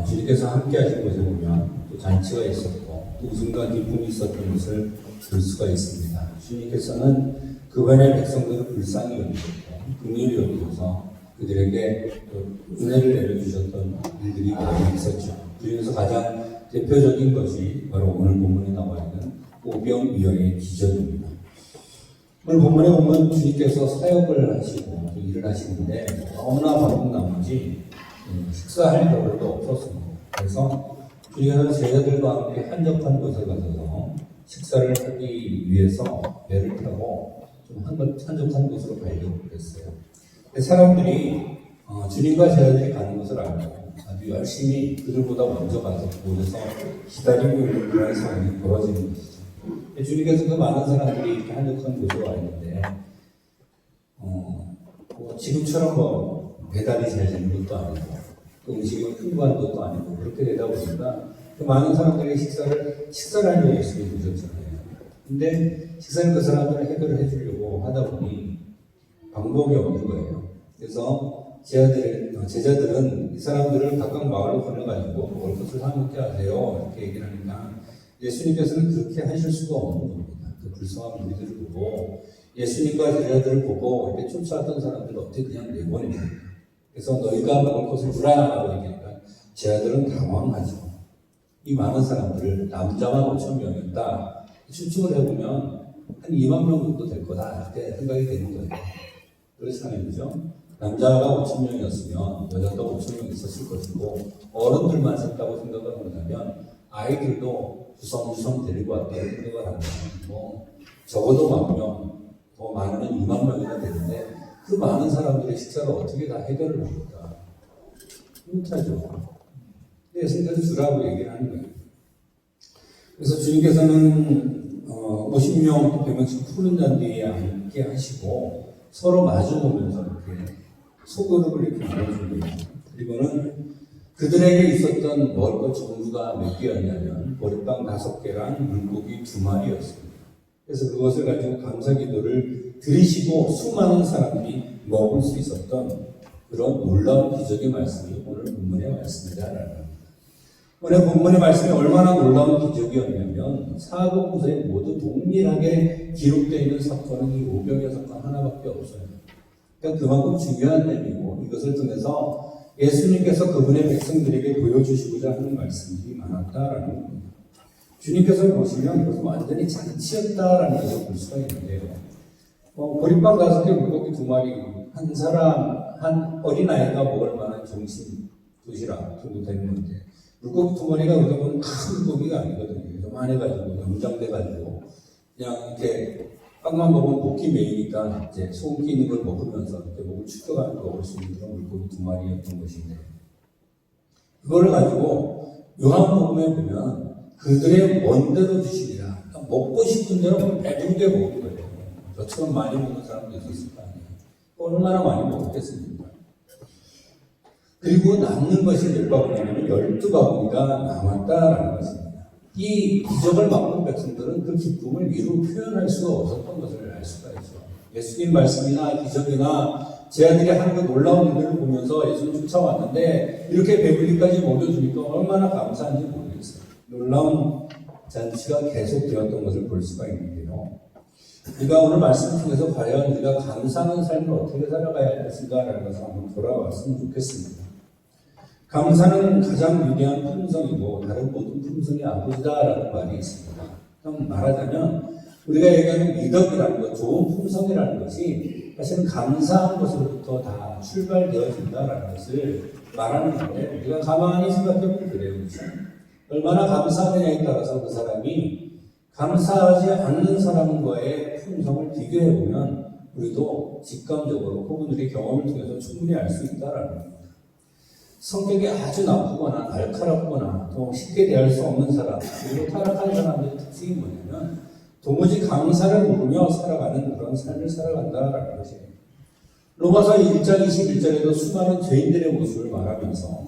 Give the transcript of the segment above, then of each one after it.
주님께서 함께 하신 곳에 보면 또 잔치가 있었고 또 웃음과 기쁨이 있었던 것을 볼 수가 있습니다. 주님께서는 그분의 백성들을 불쌍히 여기셨고 긍휼히 여기셔서 그들에게 은혜를 내려주셨던 일들이 많이 있었죠. 그중에서 가장 대표적인 것이 바로 오늘 본문에 나와 있는 오병이어의 기적입니다. 오늘 본문에 보면 주님께서 사역을 하시고 일을 하시는데 너무나 바쁜 나머지 식사할 겨를도 없었습니다. 그래서 주님께서 제자들과 함께 한적한 곳에 가셔서 식사를 하기 위해서 배를 타고 좀 한적한 곳으로 가려고 그랬어요. 사람들이 주님과 제자들이 가는 것을 알고 아주 열심히 그들보다 먼저 가서 곳에서 기다리고 있는 그런 상황이 벌어지는 것이죠. 주님께서 그 많은 사람들이 이렇게 한적한 곳에 와 있는데 지금처럼 배달이 잘 되는 것도 아니고 또 음식이 풍부한 것도 아니고 그렇게 되다 보니까 그 많은 사람들이 식사를 하려고 열심히 보셨잖아요. 근데 식사는 그 사람들을 해결을 해주려고 하다 보니 방법이 없는 거예요. 그래서 제자들은 이 사람들을 각각 마을로 보내가지고 먹을 것을 사먹게 하세요. 이렇게 얘기를 하니까 예수님께서는 그렇게 하실 수가 없는 겁니다. 그 불쌍한 무리들을 보고 예수님과 제자들을 보고 이렇게 쫓아왔던 사람들을 어떻게 그냥 내보냅니까? 그래서 너희가 먹을 것을 주라라고 얘기하니까 제자들은 당황하죠. 이 많은 사람들을 남자만 5천 명이었다. 추측을 해보면 한 2만 명 정도 될 거다. 이렇게 생각이 되는 거예요. 그렇잖아요. 그죠? 남자가 5천 명이었으면 여자도 5천 명 있었을 것이고 어른들만 샀다고 생각을 한다면 아이들도 주섬주섬 데리고 왔다고 생각을 한다면 적어도 10,000명, 더 많으면 2만 명이나 되는데 그 많은 사람들의 식사를 어떻게 다 해결을 합니까? 못하죠. 예수님께서 주라고 얘기를 하는 거예요. 그래서 주님께서는 50명, 100명씩 푸른 잔디에 앉게 하시고 서로 마주보면서 이렇게 소그룹을 이렇게 나눠준 거예요. 그리고는 그들에게 있었던 먹을 것 전부가 몇 개였냐면 보리빵 5개랑 물고기 2마리였습니다. 그래서 그것을 가지고 감사 기도를 드리시고 수많은 사람들이 먹을 수 있었던 그런 놀라운 기적의 말씀이 오늘 본문의 말씀이다라는 겁니다. 오늘 본문의 말씀이 얼마나 놀라운 기적이었냐면 사복음서에 모두 동일하게 기록되어 있는 사건은 이 오병이어 사건 하나밖에 없어요. 그러니까 그만큼 중요한 내용이고 이것을 통해서 예수님께서 그분의 백성들에게 보여주시고자 하는 말씀들이 많았다라는 겁니다. 주님께서 보시면 이것은 완전히 잔치였다라는 것을 볼 수가 있는데요. 보리빵 5개, 물고기 2마리, 한 사람, 한 어린아이가 먹을 만한 점심 도시락 정도 되는 건데 물고기 2마리가 그러면 큰 물고기가 아니거든요. 요만해가지고 염장돼가지고 그냥 이렇게 빵만 먹으면 목이 메이니까 이제 소금기 있는 걸 먹으면서 이렇게 목을 축적하면서 먹을 수 있는 그런 물고기 2마리였던 것인데 그거를 가지고 요한복음에 보면 그들의 먼대로 주시리라. 그러니까 먹고 싶은 대로 배부르게 먹은 거예요. 저처럼 많이 먹는 사람도 있었을 거 아니에요. 얼마나 많이 먹었겠습니까? 그리고 남는 것이 몇 바구니냐면 12바구니가 남았다라는 것입니다. 이 기적을 맛본 백성들은 그 기쁨을 이루 표현할 수가 없었던 것을 알 수가 있죠. 예수님 말씀이나 기적이나 제자들이 하는 그 놀라운 일들을 보면서 예수님 쫓아왔는데 이렇게 배불리까지 먹여주니까 얼마나 감사한지 모르겠어요. 놀라운 잔치가 계속되었던 것을 볼 수가 있는데요. 우리가 오늘 말씀 통해서 과연 우리가 감사하는 삶을 어떻게 살아가야 할 것인가라는 것을 한번 돌아봤으면 좋겠습니다. 감사는 가장 위대한 품성이고 다른 모든 품성이 아버지다라는 말이 있습니다. 말하자면 우리가 얘기하는 미덕이라는 것, 좋은 품성이라는 것이 사실은 감사한 것으로부터 다 출발되어진다라는 것을 말하는 건데 우리가 가만히 생각해보면 그래요. 그렇죠? 얼마나 감사하느냐에 따라서 그 사람이 감사하지 않는 사람과의 품성을 비교해보면 우리도 직감적으로 혹은 우리 경험을 통해서 충분히 알 수 있다라는 겁니다. 성격이 아주 나쁘거나 날카롭거나 또 쉽게 대할 수 없는 사람 그리고 타락한 사람들의 특징이 뭐냐면 도무지 감사를 모르며 살아가는 그런 삶을 살아간다라는 것이에요. 로마서 1장 21절에도 수많은 죄인들의 모습을 말하면서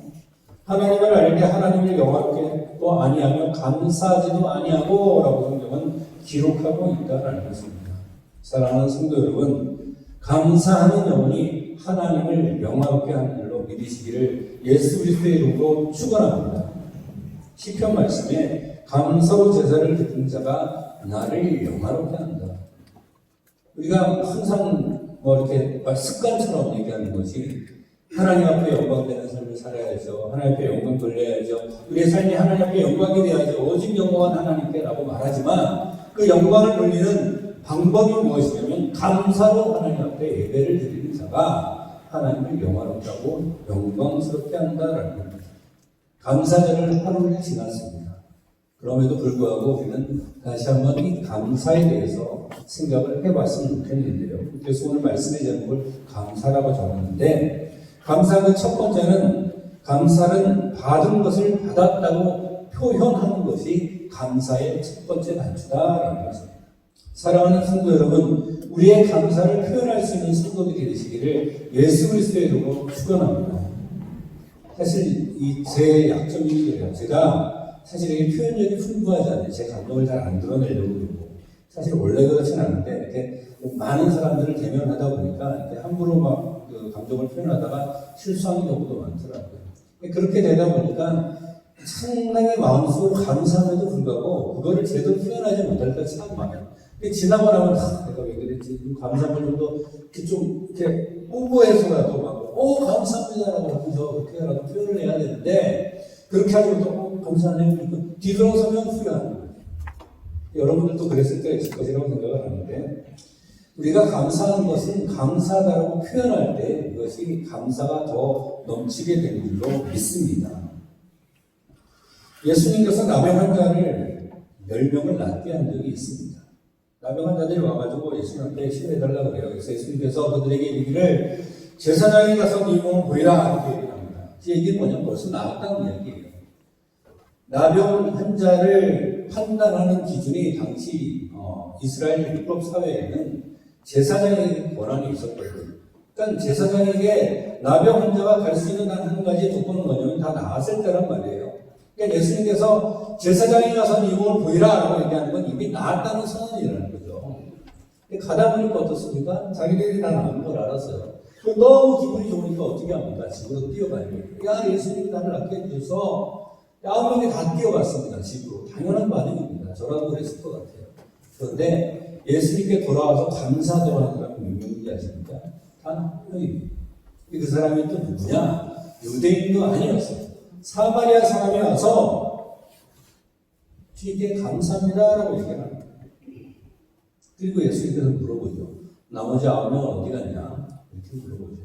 하나님을 알게 하나님을 영화롭게 또 아니하며 감사하지도 아니하고 라고 성경은 기록하고 있다는 것입니다. 사랑하는 성도 여러분, 감사하는 영혼이 하나님을 영화롭게 하는 일로 믿으시기를 예수 그리스도의 이름으로 축원합니다. 시편 말씀에 감사로 제사를 드리는 자가 나를 영화롭게 한다. 우리가 항상 이렇게 습관처럼 얘기하는 것이 하나님 앞에 영광되는 삶을 살아야죠. 하나님 앞에 영광 돌려야죠. 우리의 삶이 하나님 앞에 영광이 되어야죠. 오직 영광은 하나님께 라고 말하지만 그 영광을 돌리는 방법이 무엇이냐면 감사로 하나님 앞에 예배를 드리는 자가 하나님을 영화롭게 하고 영광스럽게 한다라는 겁니다. 감사절을 하루를 지났습니다. 그럼에도 불구하고 우리는 다시 한번 이 감사에 대해서 생각을 해봤으면 좋겠는데요. 그래서 오늘 말씀에 제목을 감사라고 적었는데 감사의 첫 번째는 감사는 받은 것을 받았다고 표현하는 것이 감사의 첫 번째 단추다라는 것입니다. 사랑하는 성도 여러분, 우리의 감사를 표현할 수 있는 성도들이 되시기를 예수 그리스도의 이름으로 축원합니다. 사실 제 약점이 이래요. 제가 사실 이게 표현력이 풍부하지 않아요. 제 감동을 잘 안 드러내려고 그러고 사실 원래 그렇진 않은데 이렇게 많은 사람들을 대면하다 보니까 이렇게 함부로 막 그 감정을 표현하다가 실수하는 경우도 많더라고요. 그렇게 되다 보니까 상당히 마음속으로 감사함에도 불구하고 그거를 제대로 표현하지 못할 때가 참 많아요. 지나고 나면 내가 왜 그랬지? 감사함을 좀 이렇게 홍보해서라도 막 감사합니다라고 하면서 그렇게라도 표현을 해야 되는데 그렇게 하지 못하고 감사하네요. 뒤돌아서면 후회하는 거예요. 여러분들도 그랬을 때가 있을 것이라고 생각을 하는데 우리가 감사하는 것은 감사하다라고 표현할 때 그것이 감사가 더 넘치게 되는 줄로 믿습니다. 예수님께서 나병 환자를 10명을 낫게 한 적이 있습니다. 나병 환자들이 와가지고 예수님한테 치료해달라고 그래요. 그래서 예수님께서 그들에게 이르기를 제사장에 가서 네 몸을 보이라 이렇게 얘기합니다. 그 얘기는 뭐냐면 벌써 나았다는 이야기예요. 나병 환자를 판단하는 기준이 당시 이스라엘 율법 사회에는 제사장의 권한이 있었거든요. 그러니까 제사장에게 나병 환자가 갈 수 있는 한 가지 조건은 뭐냐면 다 나았을 때란 말이에요. 그러니까 예수님께서 제사장에 가서 네 몸을 보이라라고 얘기하는 건 이미 나았다는 선언이라는 거죠. 가다 보니까 어떻습니까? 자기들이 다 나은 걸 알았어요. 너무 기분이 좋으니까 어떻게 합니까? 집으로 뛰어가요. 야, 예수님이 나를 낫게 해주셔서 9명이 다 뛰어갔습니다. 집으로. 당연한 반응입니다. 저라도 그랬을 것 같아요. 그런데 예수님께 돌아와서 감사도 하는 사람 몇 명인지 아십니까? 단 한 명입니다. 그 사람이 또 누구냐? 유대인도 아니었어요. 사마리아 사람이 와서 주님께 감사합니다라고 얘기를 합니다. 그리고 예수님께서 물어보죠. 나머지 9명은 어디 갔냐? 이렇게 물어보죠.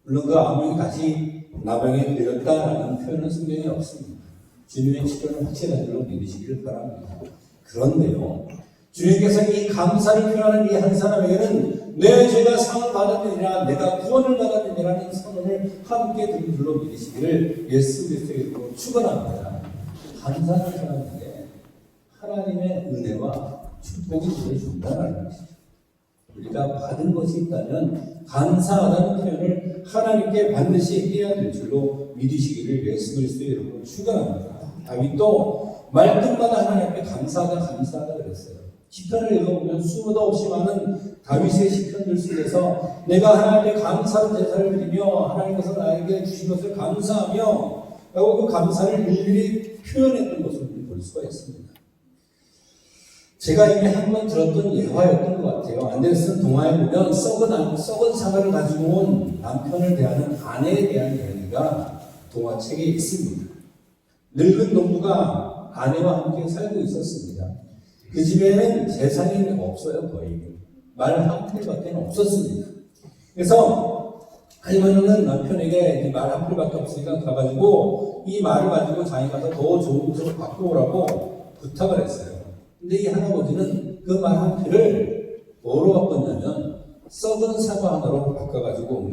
물론 그 9명이 다시 나병에 들렸다라는 표현은 성경에 없습니다. 주님의 치료는 확실한 줄로 믿으시기를 바랍니다. 그런데요, 주님께서 이 감사를 표현하는 이 한 사람에게는 내 죄가 상을 받았느니라, 내가 구원을 받았느니라는 선언을 함께 들은 줄로 믿으시기를 예수 그리스도의 이름으로 축원합니다. 감사하는 사람에게 하나님의 은혜와 축복이 주어진다는 것이죠. 우리가 받은 것이 있다면 감사하다는 표현을 하나님께 반드시 해야 될 줄로 믿으시기를 예수 그리스도의 이름으로 축원합니다. 다윗도 말끝마다 하나님 앞에 감사하다 그랬어요. 시편을 읽어보면 수도 없이 많은 다윗의 시편들 속에서 내가 하나님께 감사로 제사를 드리며 하나님께서 나에게 주신 것을 감사하며 라고 그 감사를 일일이 표현했던 것을 볼 수가 있습니다. 제가 이미 한 번 들었던 예화였던 것 같아요. 안데르슨 동화에 보면 썩은 사과를 가지고 온 남편을 대하는 아내에 대한 이야기가 동화책에 있습니다. 늙은 농부가 아내와 함께 살고 있었습니다. 그 집에는 재산이 없어요. 거의 말 한 풀밖에 없었습니다. 그래서 할머니는 남편에게 말 한 풀밖에 없으니까 가가지고 이 말을 가지고 자기 가서 더 좋은 곳으로 바꾸오라고 부탁을 했어요. 근데 이 할아버지는 그 말 한 풀을 뭐로 바꿨냐면 썩은 사과 하나로 바꿔가지고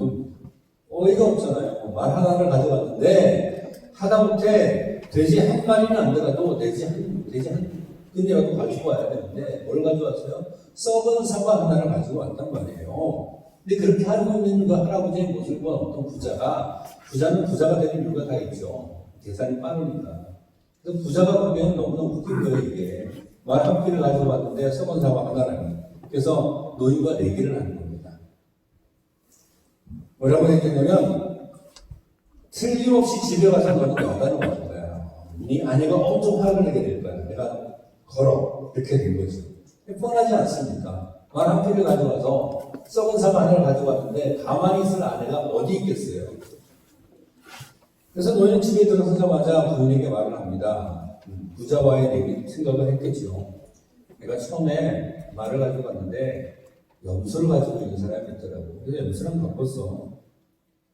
어이가 없잖아요. 말 하나를 가져왔는데 하다못해 돼지 한 마리는 안 되라도 돼지 한 근이라도 가지고 와야 되는데 뭘 가져왔어요? 썩은 사과 하나를 가지고 왔단 말이에요. 근데 그렇게 하고 있는 그 할아버지의 모습을 본 어떤 부자는 부자가 되는 이유가 다 있죠. 계산이 빠르니까. 그래서 부자가 보면 너무나 웃긴 거예요, 이게. 말 한 피를 가지고 왔는데 썩은 사과 하나라니. 그래서 노인과 내기를 하는 겁니다. 뭐라고 했냐면 틀림없이 집에 가서 너는 여가는 먹을 거야. 네 아내가 엄청 화를 내게 될 거야. 내가 걸어. 이렇게 된 거죠. 뻔하지 않습니까? 말 한 피를 가져와서 썩은 사과 하나를 가져왔는데 가만히 있을 아내가 어디 있겠어요? 그래서 너희는 집에 들어서자마자 부인에게 말을 합니다. 부자와의 생각을 했겠죠. 내가 처음에 말을 가지고 왔는데 염소를 가지고 있는 사람이 있더라고. 그래서 염소랑 바꿨어.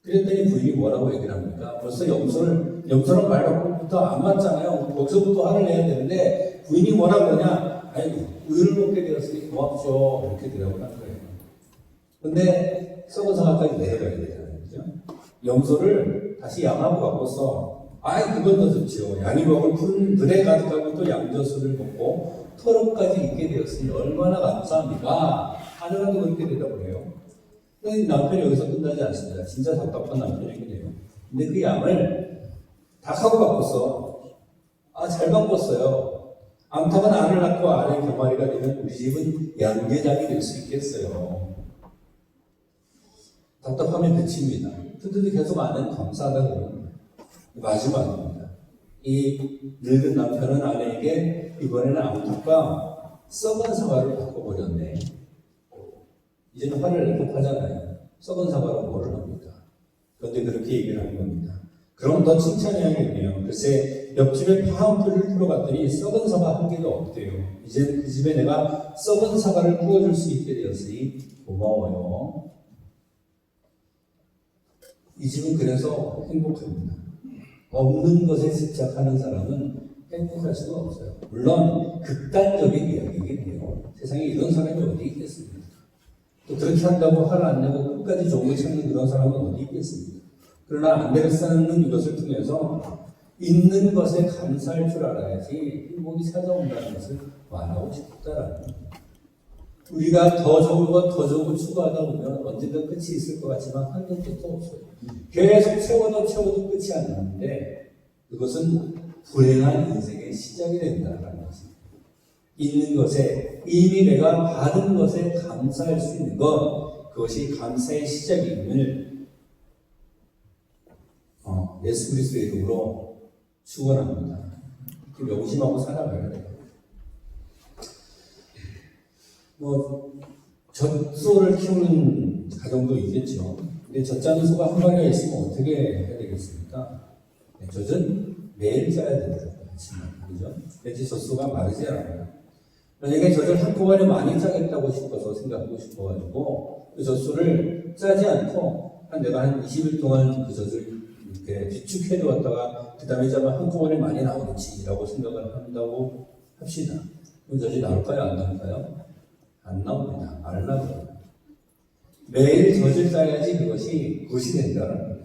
그랬더니 부인이 뭐라고 얘기를 합니까? 벌써 염소랑 말로부터 안 맞잖아요. 거기서부터 화를 내야 되는데 부인이 뭐라고 그러냐? 아이고, 의를 먹게 되었으니 고맙죠. 이렇게 대답을 한 거예요. 근데 썩은 사과까지 내려가야 되잖아요. 그죠? 염소를 다시 양하고 바꿨어. 아이, 그건 더 좋지요. 양이 먹을 풀들에 가득하고 또 양젖을 먹고 털옷까지 입게 되었으니 얼마나 감사합니까? 아내라도 그렇게 대답을 해요. 남편이 여기서 끝나지 않습니다. 진짜 답답한 남편이긴 해요. 근데 그 양을 닭하고 바꿨어. 아, 잘 바꿨어요. 암탉은 알을 낳고 알의 병아리가 되면 우리 집은 양계장이 될 수 있겠어요. 답답하면 그칩니다. 그들도 계속 아내는 감사하다고 마지막입니다. 이 늙은 남편은 아내에게 이번에는 암탉과 썩은 사과를 바꿔버렸네. 이제는 화를 내고 하잖아요. 썩은 사과로 뭐를 합니까? 그런데 그렇게 얘기를 하는 겁니다. 그럼 더 칭찬해야겠네요. 글쎄 옆집에 파한 풀을 풀어갔더니 썩은 사과 한 개가 없대요. 이제 그 집에 내가 썩은 사과를 구워줄 수 있게 되었으니 고마워요. 이 집은 그래서 행복합니다. 없는 것에 집착하는 사람은 행복할 수가 없어요. 물론 극단적인 이야기이긴 해요. 세상에 이런 사람이 어디 있겠습니까? 또 그렇게 한다고 화를 안 내고 끝까지 좋은 걸 찾는 그런 사람은 어디 있겠습니까? 그러나 안내를 쌓는 이것을 통해서 있는 것에 감사할 줄 알아야지 행복이 찾아온다는 것을 말하고 싶다라는 겁니다. 우리가 더 좋은 거 추구하다 보면 언젠가 끝이 있을 것 같지만 한도 끝도 없어요. 계속 채워도 끝이 안 나는데 그것은 불행한 인생의 시작이 된다는 것입니다. 있는 것에 이미 내가 받은 것에 감사할 수 있는 것, 그것이 감사의 시작임을 예수 그리스도의 이름으로 축원합니다. 명심하고 살아가야 돼요. 젖소를 키우는 가정도 있겠죠. 근데 젖자는 소가 한 마리가 있으면 어떻게 해야 되겠습니까? 젖은 매일 짜야 된다고 하지만, 그죠? 왠지 젖소가 마르지 않아요. 만약에 젖을 한꺼번에 많이 짜겠다고 싶어서 생각하고 싶어가지고 그 젖소를 짜지 않고 내가 한 20일 동안 그 젖을 이렇게 비축해 두었다가 그 다음에 짜면 한꺼번에 많이 나오겠지라고 생각을 한다고 합시다. 그럼 젖이 나올까요? 안 나올까요? 안 나옵니다. 말라버려요. 매일 젖을 짜야지 그것이 된다는 거예요.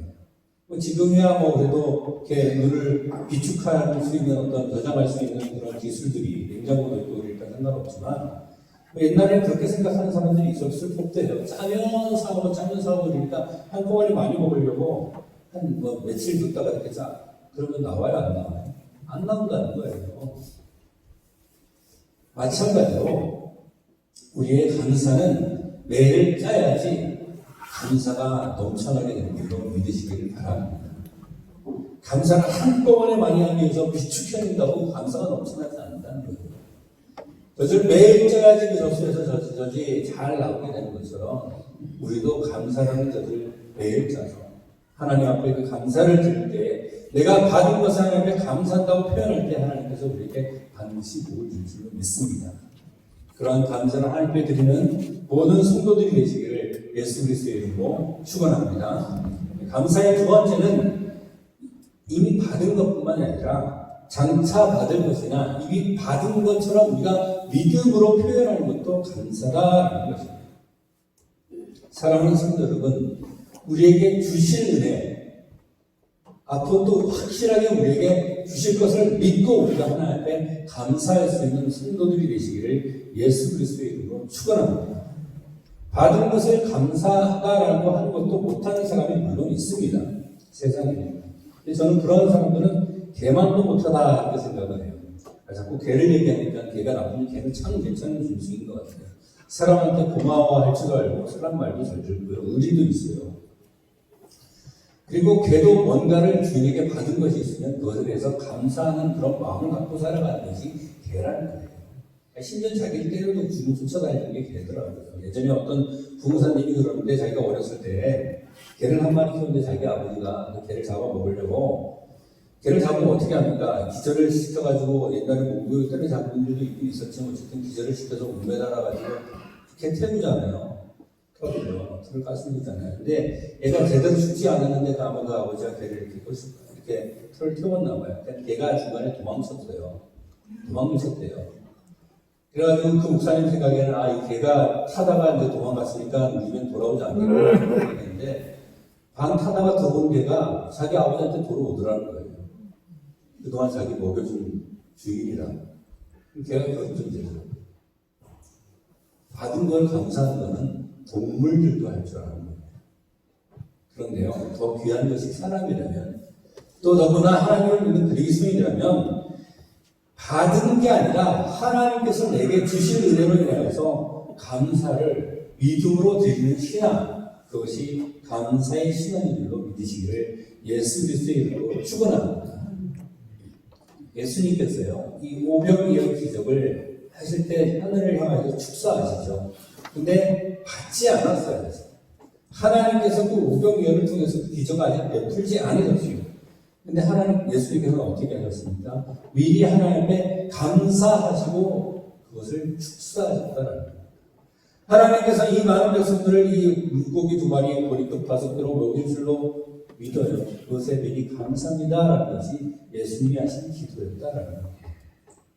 지금이야 그래도 이렇게 물을 비축할 수 있는 어떤 저장할 수 있는 그런 기술들이 냉장고도 있고 그러니까 상관없지만 옛날에 그렇게 생각하는 사람들이 있었을 법돼요. 짜면 사고 그러니까 한꺼번에 많이 먹으려고 한 며칠 뒀다가 이렇게 짜. 그러면 나와요, 안 나와요? 안 나온다는 거예요. 마찬가지로 우리의 감사는 매일 짜야지 감사가 넘쳐나게 되는 걸로 믿으시기를 바랍니다. 감사를 한꺼번에 많이 하기 위해서 비축해낸다고 감사가 넘쳐나지 않는다는 거예요. 젖을 매일 짜야지 그 젖소에서 젖이 잘 나오게 되는 것처럼 우리도 감사라는 젖을 매일 짜서 하나님 앞에 그 감사를 드릴 때 내가 받은 것을 하나님 앞에 감사한다고 표현할 때 하나님께서 우리에게 반드시 복을 주실 줄 믿습니다. 그러한 감사를 하나님께 드리는 모든 성도들이 되시기를 예수 그리스도의 이름으로 축원합니다. 감사의 두 번째는 이미 받은 것뿐만 아니라 장차 받을 것이나 이미 받은 것처럼 우리가 믿음으로 표현하는 것도 감사다라는 것입니다. 사랑하는 성도 여러분, 우리에게 주실 은혜, 앞으로 또 확실하게 우리에게 주실 것을 믿고 우리가 하나님 앞에 감사할 수 있는 성도들이 되시기를 예수 그리스도의 이름으로 축원합니다. 받은 것을 감사하다라고 하는 것도 못하는 사람이 물론 있습니다. 세상에. 저는 그런 사람들은 개만도 못하다 이렇게 생각을 해요. 자꾸 개를 얘기하니까 개가 나쁘면 개는 참 괜찮은 짐승인 것 같아요. 사람한테 고마워할 줄 알고 사람 말도 잘 듣고요. 의리도 있어요. 그리고 걔도 뭔가를 주인에게 받은 것이 있으면 그것에 대해서 감사하는 그런 마음을 갖고 살아가는 것이 걔라는 거예요. 심지어 자기를 때려도 주는 쫓아다니는 게 걔더라고요. 예전에 어떤 부모사님이 그러는데 자기가 어렸을 때 걔를 한 마리 키웠는데 자기 아버지가 그 걔를 잡아먹으려고 걔를 잡으면 어떻게 합니까? 기절을 시켜가지고 옛날에 뭐 때려 잡은 분들도 있긴 있었지만 어쨌든 기절을 시켜서 몸에 달아가지고 걔 태우잖아요. 터지죠. 틀을 가슴이잖아요. 근데 얘가 제대로 죽지 않았는데 아마 그 아버지가 걔를 이렇게 틀을 태웠나 봐요. 그러니까 걔가 중간에 도망쳤어요. 도망을 쳤대요. 그래가지고 그 목사님 생각에는 이 걔가 타다가 이제 도망갔으니까 우리는 돌아오지 않는다고 생각했는데 방 타다가 들어온 걔가 자기 아버지한테 돌아오더라는 거예요. 그동안 자기 먹여준 주인이라. 걔가 그런 존재죠. 받은 걸 감사하는 거는 동물들도 할 줄 아는 거예요. 그런데요, 더 귀한 것이 사람이라면, 또 너무나 하나님을 믿는 그리스도인이라면, 받은 게 아니라 하나님께서 내게 주신 은혜로 인하여서 감사를 믿음으로 드리는 신앙, 그것이 감사의 신앙인 줄로 믿으시기를 예수 그리스도의 이름으로 축원합니다. 예수님께서요, 이 오병이어 기적을 하실 때 하늘을 향하여 축사하시죠. 근데 받지 않았어요. 하나님께서 그 오병이어를 통해서 그 기적을 아직 베풀지 않으셨어요. 근데 하나님, 예수님께서는 어떻게 하셨습니까? 미리 하나님 앞에 감사하시고 그것을 축사하셨다는 거예요. 하나님께서 이 많은 백성들을 이 물고기 2마리 보리떡 5개로 먹일 줄로 믿어요. 그것에 미리 감사합니다라는 것이 예수님이 하신 기도였다라는 거예요.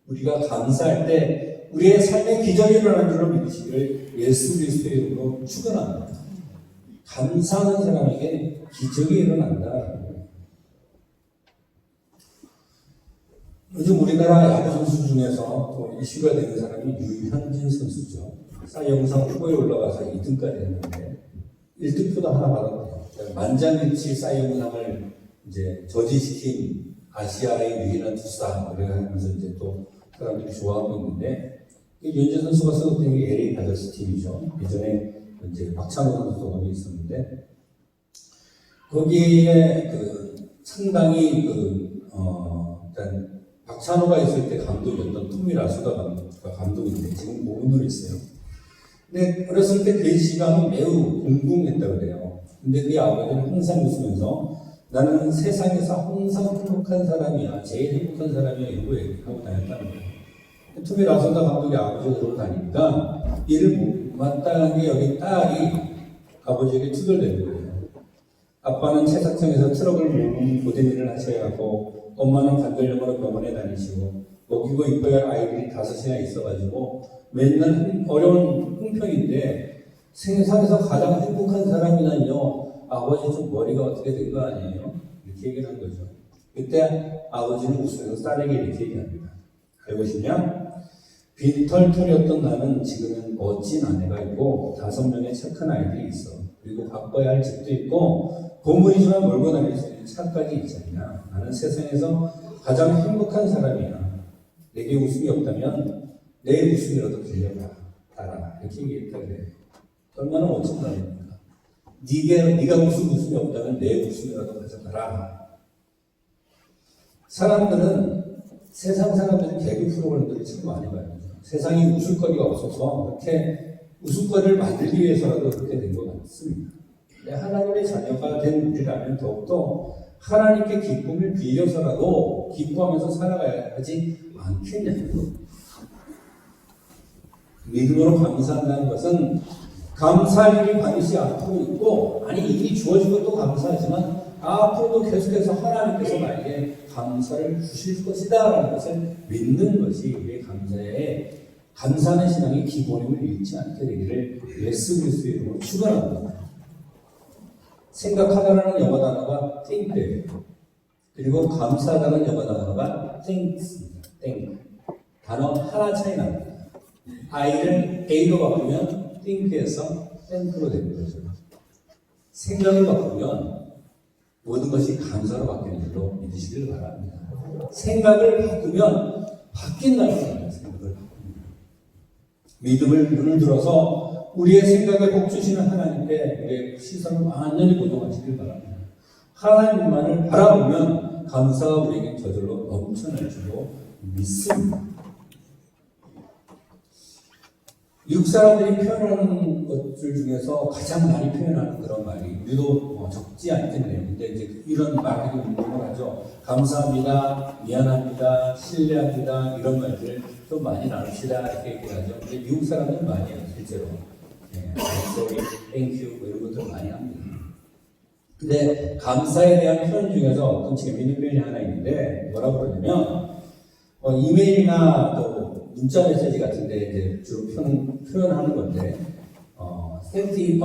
우리가 감사할 때 우리의 삶의 기적이 일어나는 줄로 믿으시기를 예수 그리스도의 이름으로 축원합니다. 감사하는 사람에게 기적이 일어난다라는 거예요. 요즘 우리나라 야구 선수 중에서 또 이슈가 되는 사람이 유현진 선수죠. 싸이 영상 후보에 올라가서 2등까지 했는데 1등표도 하나 받았대요. 만장일치 싸이 영상을 이제 저지시킨 아시아의 유일한 투수 그래가면서 이제 또 사람들이 좋아하고 있는데 유현진 선수가 소속된 게 LA 다저스 팀이죠. 예전에 이제 박찬호 선수도 거기 있었는데 거기에 상당히 일단 박찬호가 있을 때 감독이었던 토미 라수다 감독가 감독인데 지금 모분으로 있어요. 근데 어렸을 때 그 시간은 매우 공공했다고 그래요. 근데 그 아버지는 항상 웃으면서 나는 세상에서 항상 행복한 사람이야. 제일 행복한 사람이야. 이거 얘기하고 다녔다는 거예요. 토미 라수다 감독이 아버지가 그러고 다니니까 이를 못마땅하게 여긴 딸이 아버지에게 투덜대는 거예요. 아빠는 채사청에서 트럭을 몰고 고된 일을 하셔야 하고 엄마는 간절염으로 병원에 다니시고 먹이고 이뻐야 할 아이들이 5이나 있어가지고 맨날 어려운 형편인데 세상에서 가장 행복한 사람이라뇨 아버지 좀 머리가 어떻게 된 거 아니에요? 이렇게 얘기를 한 거죠. 그때 아버지는 웃으면서 딸에게 이렇게 얘기합니다. 알고 싶냐? 빈털털이었던 나는 지금은 멋진 아내가 있고 5명의 착한 아이들이 있어. 그리고 바꿔야 할 집도 있고 고물이지만 몰고 다닐 수 있는 차까지 있잖냐. 나는 세상에서 가장 행복한 사람이야. 내게 웃음이 없다면 내 웃음이라도 빌려라. 이렇게 얘기했다 그래. 얼마나 멋진 말입니까? 네가 웃음이 없다면 내 웃음이라도 가져가라. 세상 사람들은 개그 프로그램들을 참 많이 봐요. 세상에 웃을거리가 없어서 그렇게 웃을거리를 만들기 위해서라도 그렇게 된 것 같습니다. 하나님의 자녀가 된 우리라면 더욱더 하나님께 기쁨을 빌려서라도 기뻐하면서 살아가야 하지 않겠냐고요. 믿음으로 감사한다는 것은 감사할 일이 반드시 앞으로 있고 이미 주어진 것도 감사하지만 앞으로도 계속해서 하나님께서 나에게 감사를 주실 것이다 라는 것을 믿는 것이 우리의 감사하는 신앙의 기본임을 잃지 않게 되기를 예수 그리스도의 이름으로 축원합니다. 생각하다라는 영어 단어가 think예요. 그리고 감사하다는 영어 단어가 thanks입니다. thank. 단어 하나 차이 납니다. I를 A로 바꾸면 think에서 thank로 되는 거죠. 생각을 바꾸면 모든 것이 감사로 바뀌는 줄로 믿으시길 바랍니다. 생각을 바꾸면 바뀐다는 거예요. 생각을 바꾸면. 믿음을 눈을 들어서 우리의 생각을 복 주시는 하나님께 우리의 시선을 완전히 고정하시길 바랍니다. 하나님만을 바라보면 감사가 우리에게 저절로 넘쳐날 줄로 믿습니다. 미국 사람들이 표현하는 것들 중에서 가장 많이 표현하는 그런 말이 우리도 적지 않겠네요. 근데 이제 이런 말들이 운동을 하죠. 감사합니다, 미안합니다, 신뢰합니다, 이런 말들 좀 많이 나눕시다 이렇게 얘기를 하죠. 근데 미국 사람들은 많이 해요, 실제로. sorry, thank you 이런 것들 많이 합니다. 근데 감사에 대한 표현 중에서 어떤 재미있는 표현이 하나 있는데 뭐라고 그러냐면 이메일이나 또 문자 메시지 같은데 이제 주로 표현하는 건데 thanks in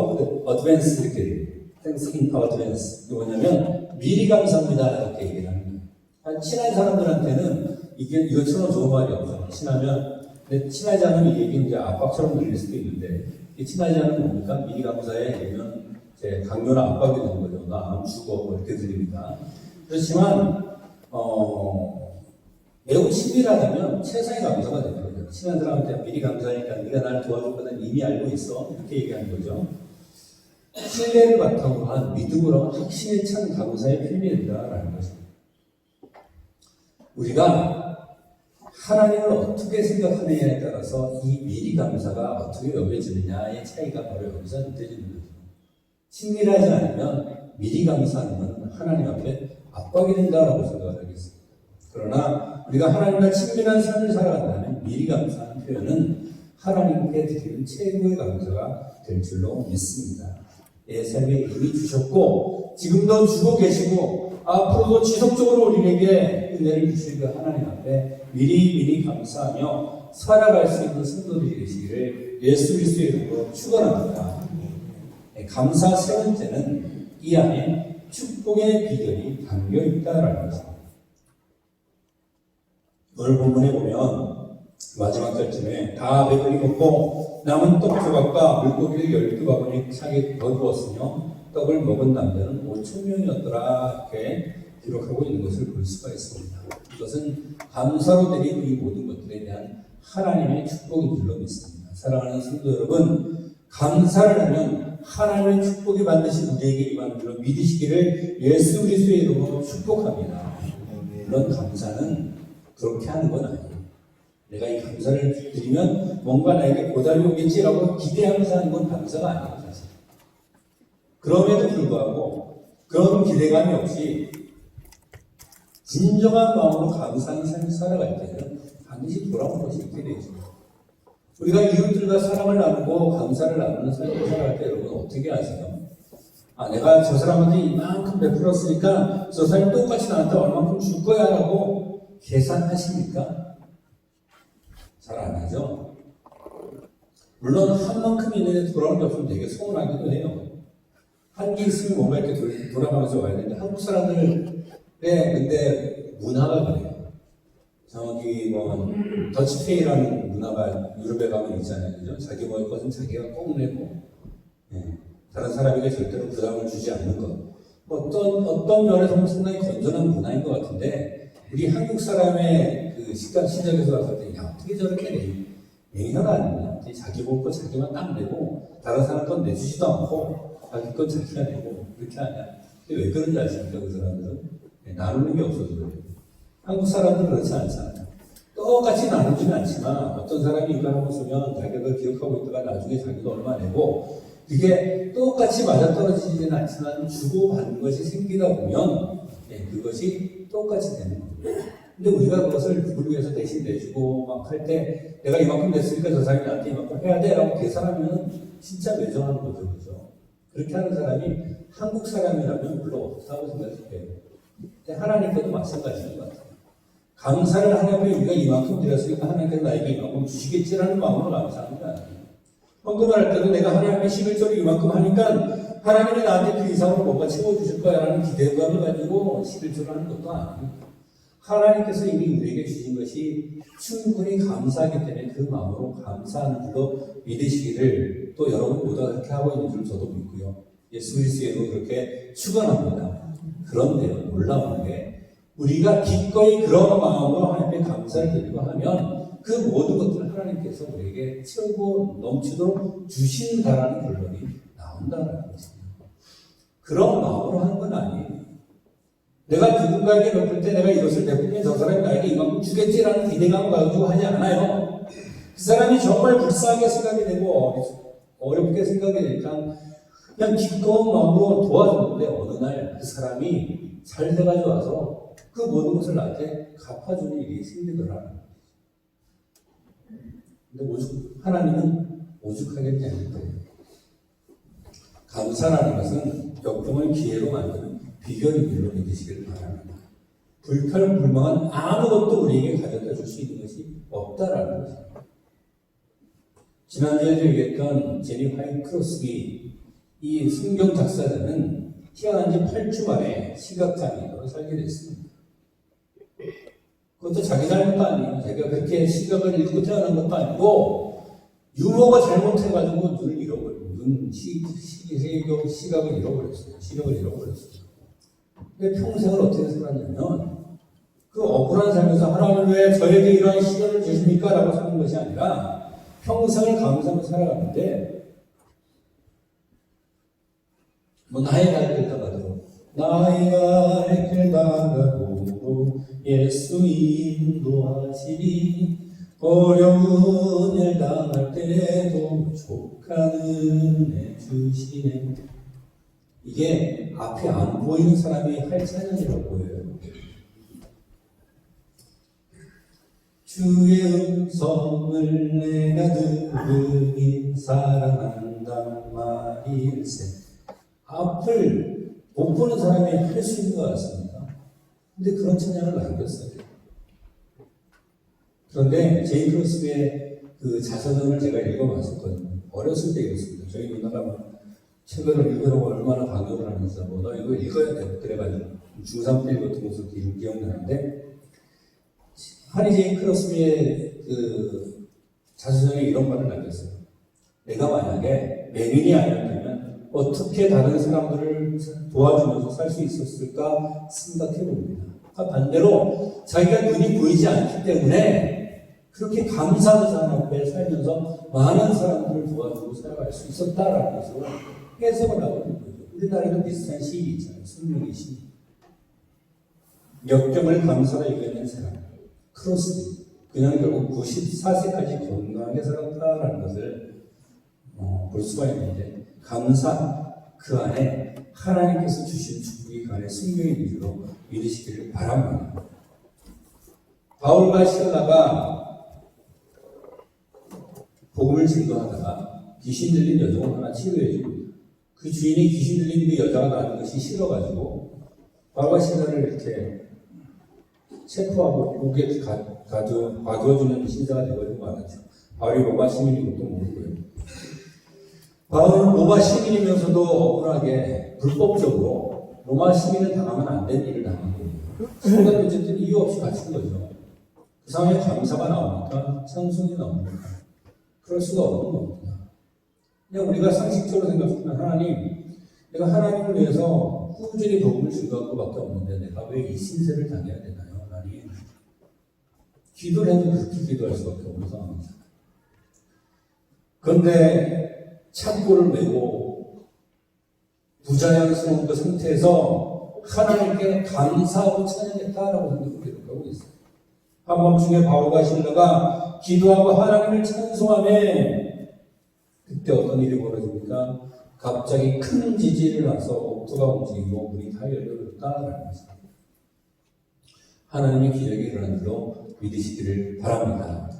advance 이렇게 thanks in advance 이게 뭐냐면 미리 감사합니다 이렇게 얘기를 하는 거예요. 친한 사람들한테는 이것처럼 좋은 말이 없어요. 친하면 근데 친하지 않으면 이 얘기는 이제 압박처럼 들릴 수도 있는데 친하지 않으면 뭡니까? 미리 감사해 이러면 이제 강요나 압박이 되는 거죠. 나 안 죽어 뭐 이렇게 들립니다. 그렇지만 매우 친밀하다면 최상의 감사가 되는 거죠. 친한 사람한테 미리 감사하니까 네가 나를 도와줄 거는 이미 알고 있어 이렇게 얘기하는 거죠. 신뢰를 바탕으로 한 믿음으로 확신에 찬 감사의 표현이 된다라는 거죠. 우리가 하나님을 어떻게 생각하느냐에 따라서 이 미리 감사가 어떻게 여겨지느냐의 차이가 바로 여기서 느껴지는 거죠. 친밀하지 않으면 미리 감사하는 건 하나님 앞에 압박이 된다라고 생각을 하겠습니다. 그러나 우리가 하나님과 친밀한 삶을 살아간다면 미리 감사하는 표현은 하나님께 드리는 최고의 감사가 될 줄로 믿습니다. 내 삶에 이미 주셨고 지금도 주고 계시고 앞으로도 지속적으로 우리에게 은혜를 주실 그 하나님 앞에 미리 감사하며 살아갈 수 있는 성도들이 되시기를 예수 그리스도의 이름으로 축원합니다. 감사 세 번째는 이 안에 축복의 비결이 담겨 있다라는 것입니다. 오늘 본문에 보면 마지막 절쯤에 다 배불리 먹고 남은 떡 조각과 물고기를 12바구니 차게 거두었으며 떡을 먹은 남자는 5,000명이었더라 이렇게 기록하고 있는 것을 볼 수가 있습니다. 이것은 감사로 드린 이 모든 것들에 대한 하나님의 축복인 줄로 믿습니다. 사랑하는 성도 여러분, 감사를 하면 하나님의 축복이 반드시 우리에게 임하는 줄로 믿으시기를 예수 그리스도의 이름으로 축복합니다. 물론 감사는 그렇게 하는 건 아니에요. 내가 이 감사를 드리면 뭔가 나에게 보답이 오겠지라고 기대하면서 하는 건 감사가 아니에요, 사실. 그럼에도 불구하고 그런 기대감이 없이 진정한 마음으로 감사하는 삶을 살아갈 때는 반드시 돌아오는 것이 있게 되죠. 우리가 이웃들과 사랑을 나누고 감사를 나누는 삶을 살아갈 때 여러분 어떻게 하세요? 내가 저 사람한테 이만큼 베풀었으니까 저 사람이 똑같이 나한테 얼만큼 줄 거야 라고 계산하십니까? 잘 안 하죠? 물론 한 만큼 있는데 돌아오는 게 없으면 되게 서운하기도 해요. 한 게 있으면 뭔가 이렇게 돌아가면서 와야 되는데 한국 사람들의 근데 문화가 그래요. 저기 더치페이라는 문화가 유럽에 가면 있잖아요. 그죠? 자기 먹을 것은 자기가 꼭 내고 다른 사람에게 절대로 부담을 주지 않는 것. 어떤 면에서 보면 상당히 건전한 문화인 것 같은데 우리 한국 사람의 그 식당 시장에서 왔을 때 어떻게 저렇게 냉혈하냐. 자기 먹을 거 자기만 딱 내고 다른 사람 건 내주지도 않고 자기 건 자기가 내고 그렇게 하냐. 근데 왜 그런지 아십니까? 그 사람들은 나누는 게 없어서 그래요. 한국 사람들은 그렇지 않잖아요. 똑같이 나누지는 않지만 어떤 사람이 이걸 한번 쓰면 자기가 그걸 기억하고 있다가 나중에 자기도 얼마 내고 그게 똑같이 맞아떨어지지는 않지만 주고받는 것이 생기다 보면 그것이 똑같이 되는 거예요. 근데 우리가 그것을 누구를 위해서 대신 내주고 막 할 때 내가 이만큼 냈으니까 저 사람이 나한테 이만큼 해야 돼 라고 계산하면 진짜 매정하는 거죠. 그죠? 그렇게 하는 사람이 한국 사람이라면 물론 없다고 생각해요. 근데 하나님께도 마찬가지인 것 같아요. 감사를 하려면 우리가 이만큼 드렸으니까 하나님께서 나에게 이만큼 주시겠지라는 마음으로 감사하는 거 아니에요. 헌금을 할 때도 내가 하나님의 11조를 이만큼 하니까 하나님이 나한테 그 이상으로 뭔가 채워주실 거야 라는 기대감을 가지고 11조를 하는 것도 아니에요. 하나님께서 이미 우리에게 주신 것이 충분히 감사하기 때문에 그 마음으로 감사하는 줄로 믿으시기를 또 여러분 모두가 그렇게 하고 있는 줄 저도 믿고요. 예수 그리스도로 그렇게 축원합니다. 그런데요, 놀라운 게 우리가 기꺼이 그런 마음으로 하나님께 감사를 드리고 하면 그 모든 것들을 하나님께서 우리에게 채우고 넘치도록 주신다라는 결론이 나온다는 것입니다. 그런 마음으로 하는 건 아니에요. 내가 누군가에게 베풀 때 내가 이것을 베풀면 저 사람이 나에게 이만큼 주겠지라는 기대감을 가지고 하지 않아요. 그 사람이 정말 불쌍하게 생각이 되고 어렵게 생각이 되니까 그냥 기꺼운 마음으로 도와줬는데 어느 날 그 사람이 잘 돼가지고 와서 그 모든 것을 나한테 갚아주는 일이 생기더라. 근데 하나님은 오죽하겠냐는 거예요. 감사라는 것은 역경을 기회로 만드는 비결임으로 믿으시길 바랍니다. 불평불만은 아무것도 우리에게 가져다 줄 수 있는 것이 없다라는 것입니다. 지난주에 얘기했던 제니 화인 크로스비 이 성경 작사자는 태어난 지 8주 만에 시각장애인으로 살게 됐습니다. 그것도 자기 잘못도 아니에요. 자기가 그렇게 시각을 잃고 태어난 것도 아니고 유모가 잘못해가지고 눈을 잃어버려요. 시각을 잃어버렸어요. 시력을 잃어버렸어요. 근데 평생을 어떻게 살았냐면 그 억울한 삶에서 하나님 왜 저에게 이러한 시련을 주십니까? 라고 사는 것이 아니라 평생을 감사하며 살아가는데 나의 갈 길 다가도록 예수 인도하시니 어려운 일 당할 때도 족한 은혜 주시네. 이게 앞에 안 보이는 사람이 할 찬양이라고 보여요. 주의 음성을 내가 들으니 사랑한단 말일세. 앞을 못 보는 사람이 할 수 있는 것 같습니다. 근데 그런 찬양을 남겼어요. 그런데 제이 크로스비의 그 자서전을 제가 읽어봤었거든요. 어렸을 때 읽었습니다. 저희 누나가 막 책을 읽으라고 얼마나 강요를 하면서 너 이거 읽어야 돼. 그래가지고 중3 때 읽었던 것을 기억나는데 하리 제이 크로스비의 그 자서전에 이런 말을 남겼어요. 내가 만약에 맹인이 아니었다면 어떻게 다른 사람들을 도와주면서 살 수 있었을까 생각해 봅니다. 반대로 자기가 눈이 보이지 않기 때문에 그렇게 감사한 사람 앞에 살면서 많은 사람들을 도와주고 살아갈 수 있었다라는 것으로 해석을 하고 있는 거죠. 우리나라에도 비슷한 시인이 있잖아요. 손명희 시인. 역경을 감사로 이겨낸 사람. 크로스비. 그냥 결국 94세까지 건강하게 살았다라는 것을 볼 수가 있는데 감사 그 안에 하나님께서 주신 축복이 그 안에 생명의 위주로 믿으시기를 바랍니다. 바울과 실라가 복음을 증거하다가 귀신 들린 여종을 하나 치료해 줍니다. 그 주인이 귀신 들린 그 여자가 나는 것이 싫어가지고 바울과 실라를 이렇게 체포하고 목에 가두어주는 신사가 되어버리고 말았죠. 바울이 로마 시민인 것도 모르고요. 바울은 로마 시민이면서도 억울하게 불법적으로 로마 시민을 당하면 안 되는 일을 당한 거예요. 순간 어쨌든 이유 없이 갇힌 거죠. 그 상황에 감사가 나오니까 찬송이 나옵니다. 그럴 수가 없는 겁니다. 그냥 우리가 상식적으로 생각하면 하나님, 내가 하나님을 위해서 꾸준히 복음을 증거할 것밖에 없는데 내가 왜 이 신세를 당해야 되나요? 하나님. 기도를 해도 그렇게 기도할 수밖에 없는 상황입니다. 그런데 창고를 메고 부자연스러운 그 상태에서 하나님께 감사하고 찬양했다라고 성경을 기록하고 있어요. 한밤중에 바울과 실라가 기도하고 하나님을 찬송하며 그때 어떤 일이 벌어집니까? 갑자기 큰 지진이 나서 옥토가 움직이고 문이 다 열려버렸다라는 것입니다. 하나님의 기적이 일어난 대로 믿으시기를 바랍니다.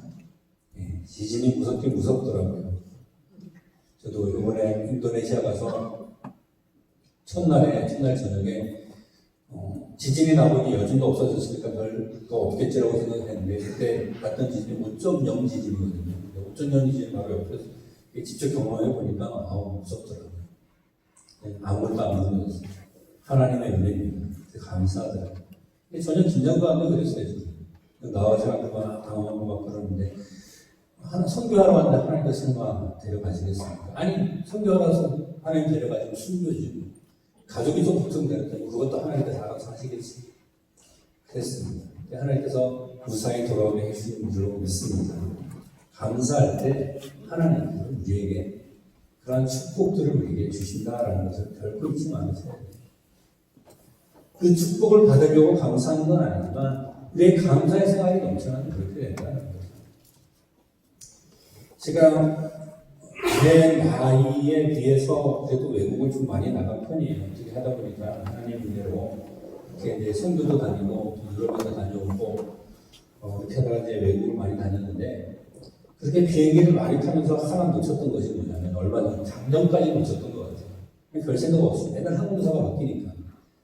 지진이 무섭긴 무섭더라고요. 저도 이번에 인도네시아 가서 첫날 저녁에 지진이 나보니 여진도 없어졌으니까 별거 없겠지라고 생각했는데 그때 봤던 지진이 5.0 지진이거든요. 5.0 지진 바로 옆에서 직접 경험해 보니까 무섭더라고요. 아무것도 안 무서웠어요. 하나님의 은혜입니다. 감사하더라고요. 전혀 긴장도 안 되고 그랬어요. 나와서 막 당황하고 막 그러는데 선교하러 왔는데 하나님께서 설마 데려가시겠습니까? 아니, 선교하러 와서 하나님 데려가지고 숨겨주고 가족이 좀 걱정되는데 그것도 하나님께서 알아서 하시겠지. 그랬습니다. 하나님께서 무사히 돌아오게 해주신 줄로 믿습니다. 감사할 때 하나님께서 우리에게 그러한 축복들을 우리에게 주신다라는 것을 결코 잊지 않으셔야 돼요. 그 축복을 받으려고 감사하는 건 아니지만 내 감사의 생활이 넘쳐나는 그렇게 된다는 거죠. 제가 내 나이에 비해서 그래도 외국을 좀 많이 나간 편이에요. 어떻게 하다 보니까 하나님 은혜로 이렇게 이제 선교도 다니고 유럽에도 다녀오고 이렇게 하다가 이제 외국을 많이 다녔는데 그렇게 비행기를 많이 타면서 하나 놓쳤던 것이 뭐냐면 얼마 전 작년까지 놓쳤던 것 같아요. 별 생각 없이 맨날 항공사가 바뀌니까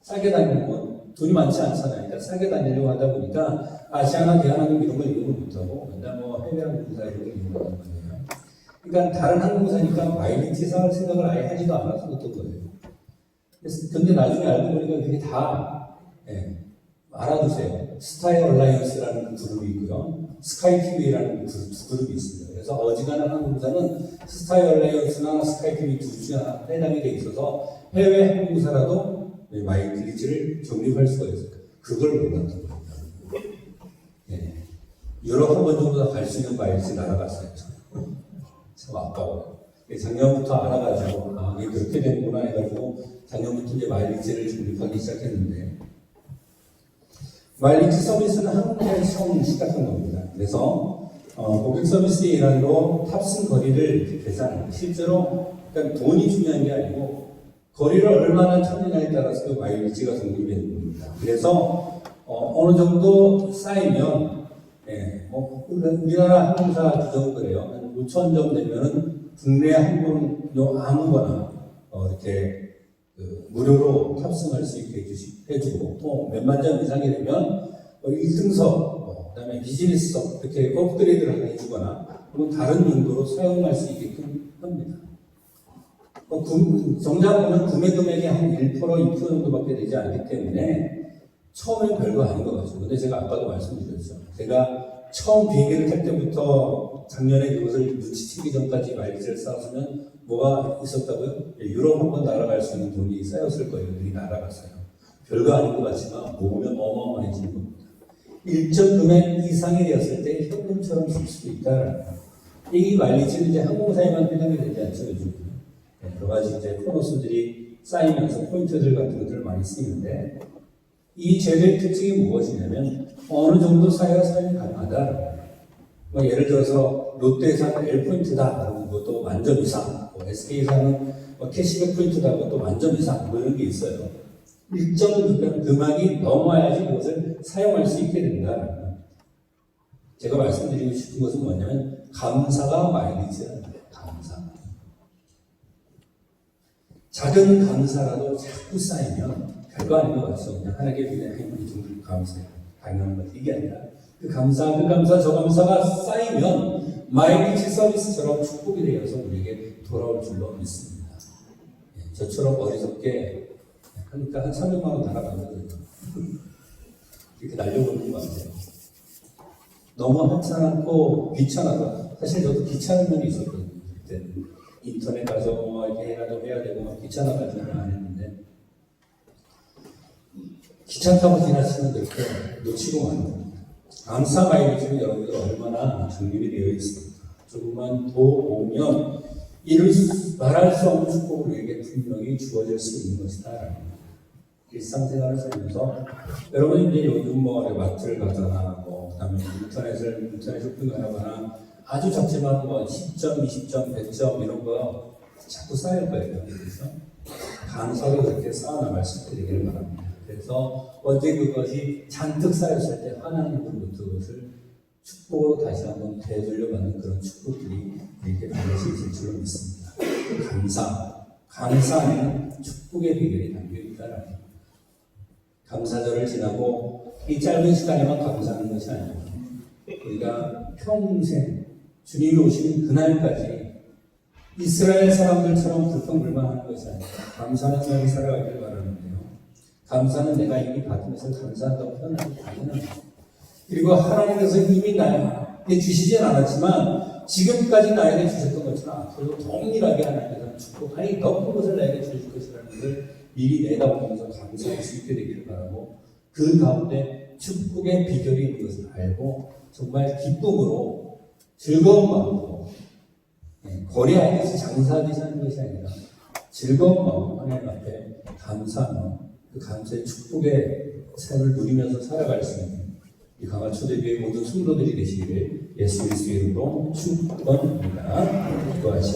싸게 다니는 건 돈이 많지 않잖아요. 그러니까 싸게 다니려고 하다 보니까 아시아나 대한항공 이런 걸 이용을 못하고 맨날 뭐 해외 항공사 이런 걸 이용하는 거예요. 그러니까 다른 항공사니까 마일리지 살 생각을 아예 하지도 않아서 그랬던 거예요. 근데 나중에 알고 보니까 그게 다 알아두세요. 스타일 얼라이언스라는 그룹이 있고요. 스카이티비라는 두 그룹이 있습니다. 그래서 어지간한 항공사는 스타일 얼라이언스나 스카이티비 둘 중에 하나 해당이 돼 있어서 해외 항공사라도 마일리지를 적립할 수가 있어요. 그걸 몰랐던 겁니다. 유럽 한 번 정도 갈 수 있는 마일리지 날아갔어요. 참 아까워요. 작년부터 알아가지고 이게 그렇게 되는구나 해가지고 작년부터 이제 마일리지를 적립하기 시작했는데 마일리지 서비스는 한국에서 처음 시작한 겁니다. 그래서 고객 서비스 일환으로 탑승 거리를 계산합니다. 실제로 그러니까 돈이 중요한 게 아니고 거리를 얼마나 타느냐에 따라서 그 마일리지가 적립이 되는 겁니다. 그래서 어느 정도 쌓이면 우리나라 항공사 규정은 그래요. 한 5,000점 되면은 국내 항공료 아무거나 이렇게 무료로 탑승할 수 있게 해주고 또 몇만 점 이상이 되면 1등석, 그다음에 비즈니스석 이렇게 업그레이드를 하게 해주거나 혹은 다른 용도로 사용할 수 있게끔 합니다. 정작 보면 구매 금액이 한 1%, 2% 정도밖에 되지 않기 때문에 처음엔 별거 아닌 것 같죠. 근데 제가 아까도 말씀드렸죠. 제가 처음 비행기를 탈 때부터 작년에 그것을 눈치채기 전까지 마일리지를 쌓았으면 뭐가 있었다고요? 유럽 한번 날아갈 수 있는 돈이 쌓였을 거예요. 우리 날아갔어요. 별거 아닌 것 같지만 모으면 어마어마해지는 겁니다. 일정 금액 이상이 되었을 때 현금처럼 쓸 수도 있다라는 거예요. 이 마일리지는 이제 항공사에만 해당이 되지 않죠. 요즘 여러 가지 이제 보너스들이 쌓이면서 포인트들 같은 것들을 많이 쓰이는데 이 제도의 특징이 무엇이냐면 어느 정도 쌓여야 사용이 가능하다. 예를 들어서 롯데에서는 L포인트다. 그것도 만점 이상. SK에서는 캐시백 포인트다. 그것도 만점 이상. 이런 게 있어요. 일정 금액이 넘어야지 그것을 사용할 수 있게 된다. 제가 말씀드리고 싶은 것은 뭐냐면 감사가 마일리지라는 거예요. 감사. 작은 감사라도 자꾸 쌓이면 별거 아닌 것 같죠. 그냥 하나님께 그냥 이 정도 감사해요. 당연한 것 이게 아니라 그 감사, 저 감사가 쌓이면 마일리지 서비스처럼 축복이 되어서 우리에게 돌아올 줄로 믿습니다. 저처럼 어리석게 그러니까 한 300만 원 달아가거든요. 이렇게 날려보는 것 같아요. 너무 한찮고 귀찮아서 사실 저도 귀찮은 면이 있었거든요. 그때 인터넷 가서 이렇게 해야 되고 귀찮아가지고는 안 했는데 귀찮다고 지나치면 그렇게 놓치고 마는 겁니다. 감사 마일리지는 여러분들 얼마나 적립이 되어 있습니다. 조금만 더 오면 말할 수 없는 축복을 우리에게 분명히 주어질 수 있는 것이다. 일상생활을 살면서 여러분이 이제 요즘 마트를 가거나 그다음에 인터넷 쇼핑을 하거나 아주 작지만 10점, 20점, 100점 이런 거 자꾸 쌓일 거예요. 그래서 감사로 그렇게 쌓아나갈 수 있게 되기를 바랍니다. 그래서 언제 그것이 잔뜩 쌓였을 때 하나님으로부터 그것을 축복으로 다시 한번 되돌려받는 그런 축복들이 이렇게 반드시 있을 줄로 믿습니다. 감사는 축복의 비결이 담겨 있다라는 겁니다. 감사절을 지나고 이 짧은 시간에만 감사하는 것이 아니고 우리가 평생 주님이 오시는 그날까지 이스라엘 사람들처럼 불평불만하는 것이 아니라 감사하는 삶을 살아가길 바라는데요. 감사는 내가 이미 받은 것을 감사한다고 표현하기 당연합니다. 그리고 하나님께서 이미 나에게 주시진 않았지만 지금까지 나에게 주셨던 것처럼 앞으로도 동일하게 하나님께서 축복하니 더 큰 것을 나에게 주실 것이라는 것을 미리 내다보면서 감사할 수 있게 되기를 바라고 그 가운데 축복의 비결이 있는 것을 알고 정말 기쁨으로 즐거운 마음으로 거래하듯이 장사하듯이 하는 것이 아니라 즐거운 마음으로 하나님 앞에 감사하며 그 감사의 축복의 삶을 누리면서 살아갈 수 있는 이 강화 초대교회 모든 성도들이 되시기를 예수 그리스도의 이름으로 축원합니다. 기도하시죠.